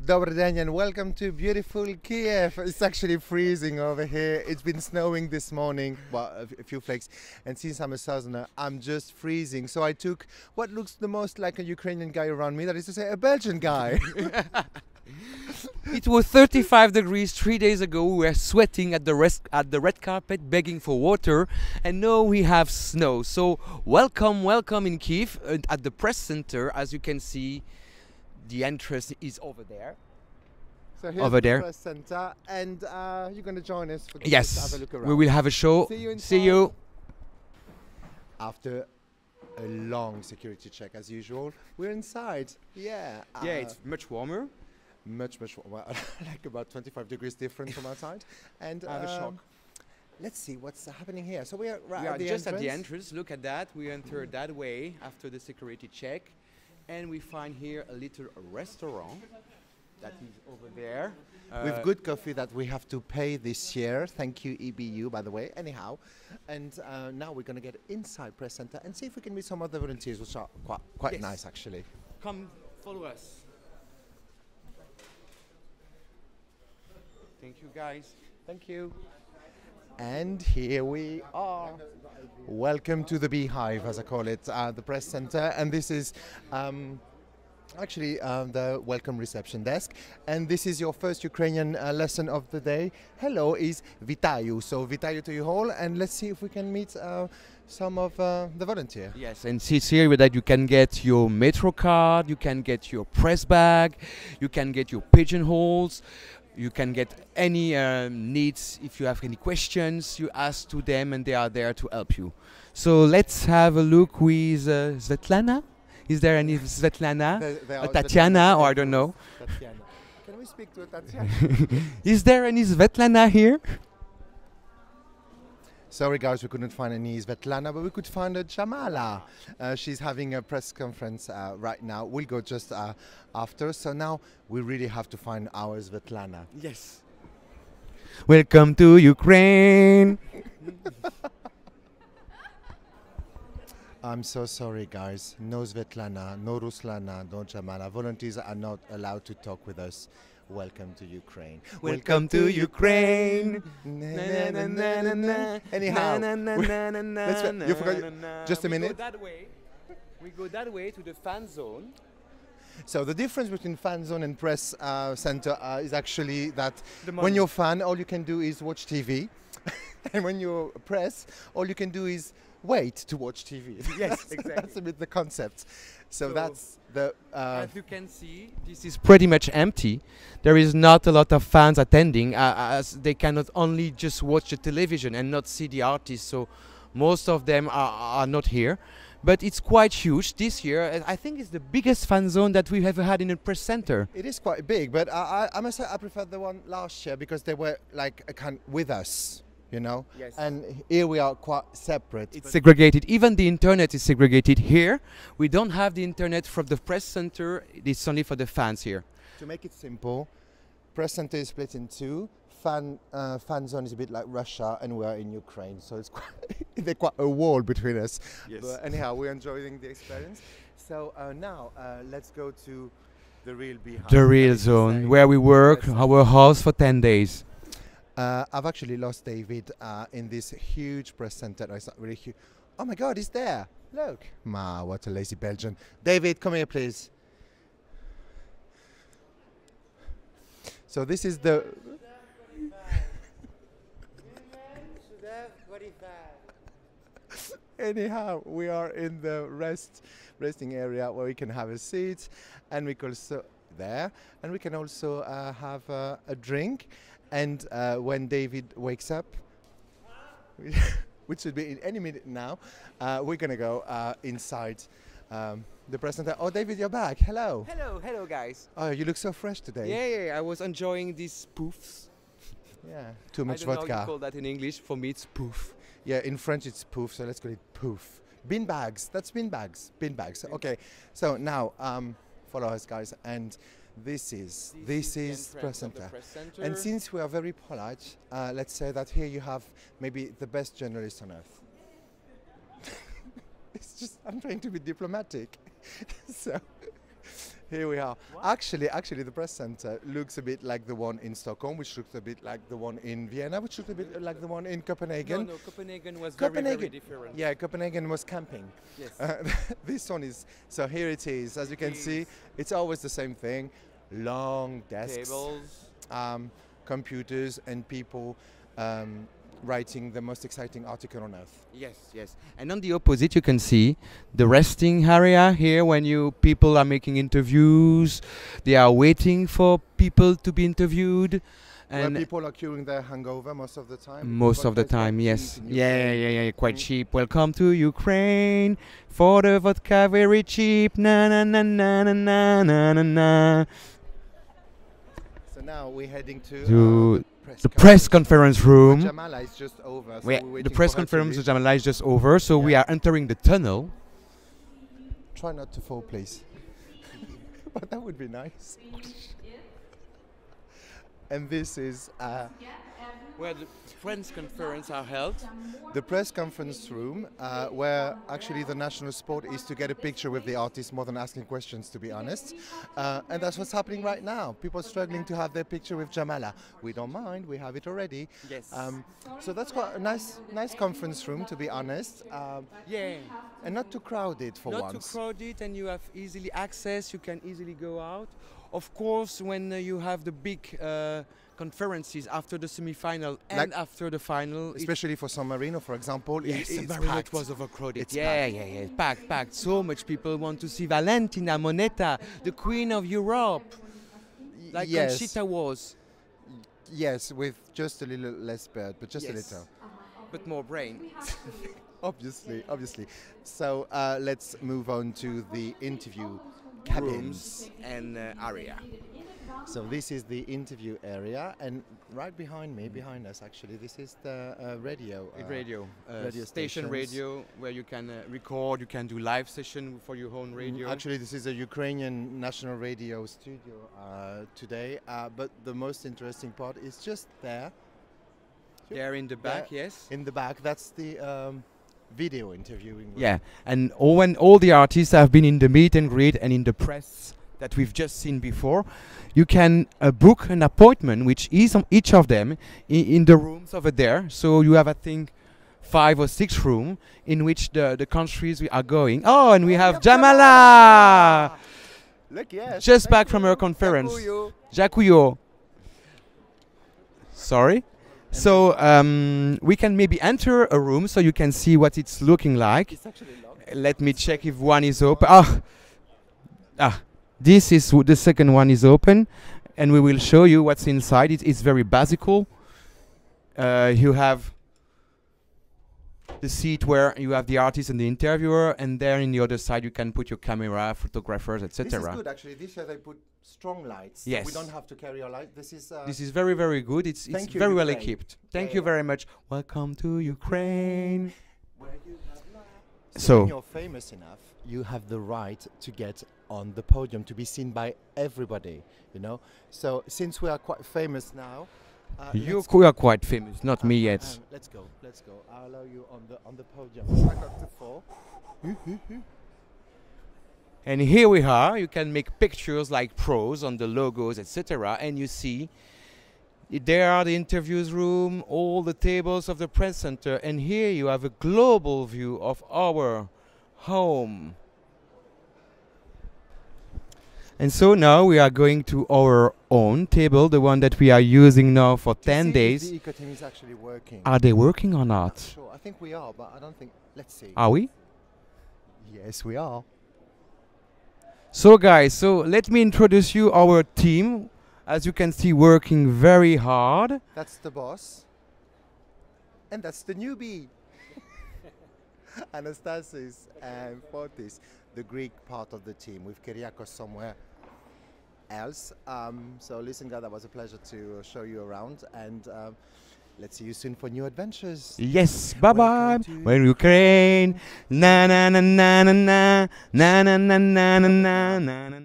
Dobry den and welcome to beautiful Kiev. It's actually freezing over here. It's been snowing this morning, well, a few flakes, and since I'm a southerner, I'm just freezing. So I took what looks the most like a Ukrainian guy around me, that is to say a Belgian guy. It was 35 degrees 3 days ago. We were sweating at the red carpet, begging for water, and now we have snow. So welcome in Kiev at the press center. As you can see, the entrance is over there. So here's over the there. press center, and you're going to join us for this, Yes, to have a look around. we will have a show. See you inside. See you. After a long security check, as usual, we're inside. Yeah. Yeah, it's much warmer. Much well, like about 25 degrees different from outside. And I have a shock. Let's see what's happening here. So we are right We at are the just entrance. at the entrance. Look at that. We enter that way after the security check, and we find here a little restaurant that is over there. With good coffee that we have to pay this year. Thank you, EBU, by the way. Anyhow, and now we're going to get inside press center and see if we can meet some other volunteers, which are quite Yes. nice, actually. Come, follow us. Thank you, guys. Thank you. And here we are. Welcome to the Beehive, as I call it, the press center. And this is actually the welcome reception desk. And this is your first Ukrainian lesson of the day. Hello is Vitayu. So Vitayu to you all. And let's see if we can meet some of the volunteers. Yes, and see here that you can get your metro card, you can get your press bag, you can get your pigeonholes. You can get any needs. If you have any questions, you ask to them and they are there to help you. So let's have a look with Svetlana. Is there any Svetlana? There A Tatiana, or I don't know. Tatiana. Can we speak to a Tatiana? Is there any Svetlana here? Sorry guys, we couldn't find any Svetlana, but we could find a Jamala. She's having a press conference right now. We'll go just after. So now we really have to find our Svetlana. Yes. Welcome to Ukraine. I'm so sorry guys. No Svetlana, no Ruslana, no Jamala. Volunteers are not allowed to talk with us. Welcome to Ukraine. Welcome to Ukraine. Anyhow, you forgot. Just a minute. We go that way to the fan zone. So the difference between fan zone and press center is actually that The when you're fan, all you can do is watch TV, and when you're press, all you can do is wait to watch TV. Yes, exactly. That's a bit the concept. So that's the. As you can see, this is pretty much empty. There is not a lot of fans attending, as they cannot only just watch the television and not see the artists. So most of them are not here. But it's quite huge this year. I think it's the biggest fan zone that we've ever had in a press center. It is quite big, but I must say I prefer the one last year because they were like a kind with us. You know, Yes. and here we are quite separate. It's segregated. Even the internet is segregated here. We don't have the internet from the press center. It's only for the fans here. To make it simple, press center is split in two. Fan zone is a bit like Russia, and we are in Ukraine, so it's there's quite a wall between us. Yes. But anyhow, we're enjoying the experience. So now let's go to the real Beehive. The real zone where we work our house for 10 days. I've actually lost David in this huge press center. It's not really huge. Oh my God, he's there! Look, ma, what a lazy Belgian. David, come here, please. So this is the. Anyhow, we are in the resting area where we can have a seat, and we can also there, and we can also have a drink. And when David wakes up, which should be in any minute now, we're gonna go inside the press center. Oh, David, you're back. Hello. Hello guys. Oh, you look so fresh today. Yeah, I was enjoying these poofs. Yeah. Too much I don't know vodka. how you call that in English. For me, it's poof. Yeah, in French it's poof, so let's call it poof. Bean bags. That's bean bags. Bean bags. Okay. So now follow us, guys, and. This is press center. And since we are very polite, let's say that here you have maybe the best journalist on earth. It's just, I'm trying to be diplomatic. So Here we are. Actually, the press center looks a bit like the one in Stockholm, which looks a bit like the one in Vienna, which looks a bit like the one in Copenhagen. No, Copenhagen was Copenhagen. very different. Yeah, Copenhagen was camping. Yes. This one is, so here it is. As you can see, it's always the same thing. Long desks, Tables. computers, and people writing the most exciting article on earth. Yes, yes. And on the opposite, you can see the resting area here when people are making interviews. They are waiting for people to be interviewed. And where people are queuing their hangover most of the time. Most of the time, yes. Yeah, quite cheap. Welcome to Ukraine for the vodka very cheap. Na na na na na na na na. So now we're heading to the press conference room. Jamala is just over. So the press conference with Jamala is just over, so we are entering the tunnel. Try not to fall, please. But that would be nice. And this is where the press conference are held. The press conference room, where actually the national sport is to get a picture with the artist more than asking questions, to be honest. And that's what's happening right now. People are struggling to have their picture with Jamala. We don't mind, we have it already. Yes. So that's quite a nice conference room, to be honest. Yeah. And not too crowded for once. Not too crowded, and you have easily access, you can easily go out. Of course, when you have the big conferences after the semi-final and after the final, especially for San Marino, for example, yes, it's San Marino packed. was overcrowded. It's Packed. So much people want to see Valentina Moneta, the Queen of Europe, like Conchita was. Yes, with just a little less bird, but just a little. But more brain. Obviously. So let's move on to the interview rooms and area. So this is the interview area, and right behind us actually, this is the radio station radio, where you can record, you can do live session for your own radio. Actually, this is a Ukrainian national radio studio today, but the most interesting part is just there. There in the back, yes. In the back, that's the video interviewing room. Yeah, and when all the artists have been in the meet and greet and in the press that we've just seen before, you can book an appointment, which is on each of them in the rooms over there. So you have, I think, 5 or 6 rooms in which the countries we are going. Oh, and we have Jamala! Look, yes. Just back from her conference. Jakuyo. Sorry. So we can maybe enter a room so you can see what it's looking like. It's actually locked. Let me check if one is open. This is the second one is open, and we will show you what's inside. It's very basical. You have the seat where you have the artist and the interviewer, and there in the other side you can put your camera, photographers, etc. This is good actually. This year they put strong lights. Yes. So we don't have to carry our light. This is very, very good. It's very well equipped. Thank you very much. Welcome to Ukraine. So when you're famous enough, you have the right to get on the podium, to be seen by everybody, you know. So since we are quite famous now, you are quite famous, not me yet. Let's go. I'll allow you on the podium. Back up to 4. And here we are. You can make pictures like pros on the logos, etc. And you see, there are the interviews room, all the tables of the press center, and here you have a global view of our home. And so now we are going to our own table, the one that we are using now for 10 days. The oikotimes is actually working. Are they working or not? Sure, I think we are, but I don't think. Let's see. Are we? Yes, we are. So guys, let me introduce you our team. As you can see, working very hard. That's the boss. And that's the newbie. Anastasis and Fotis, the Greek part of the team, with Kyriakos somewhere else. So listen, guys, that was a pleasure to show you around, and let's see you soon for new adventures. Yes, bye-bye. We're Ukraine. Na na na na na na na na na na na na.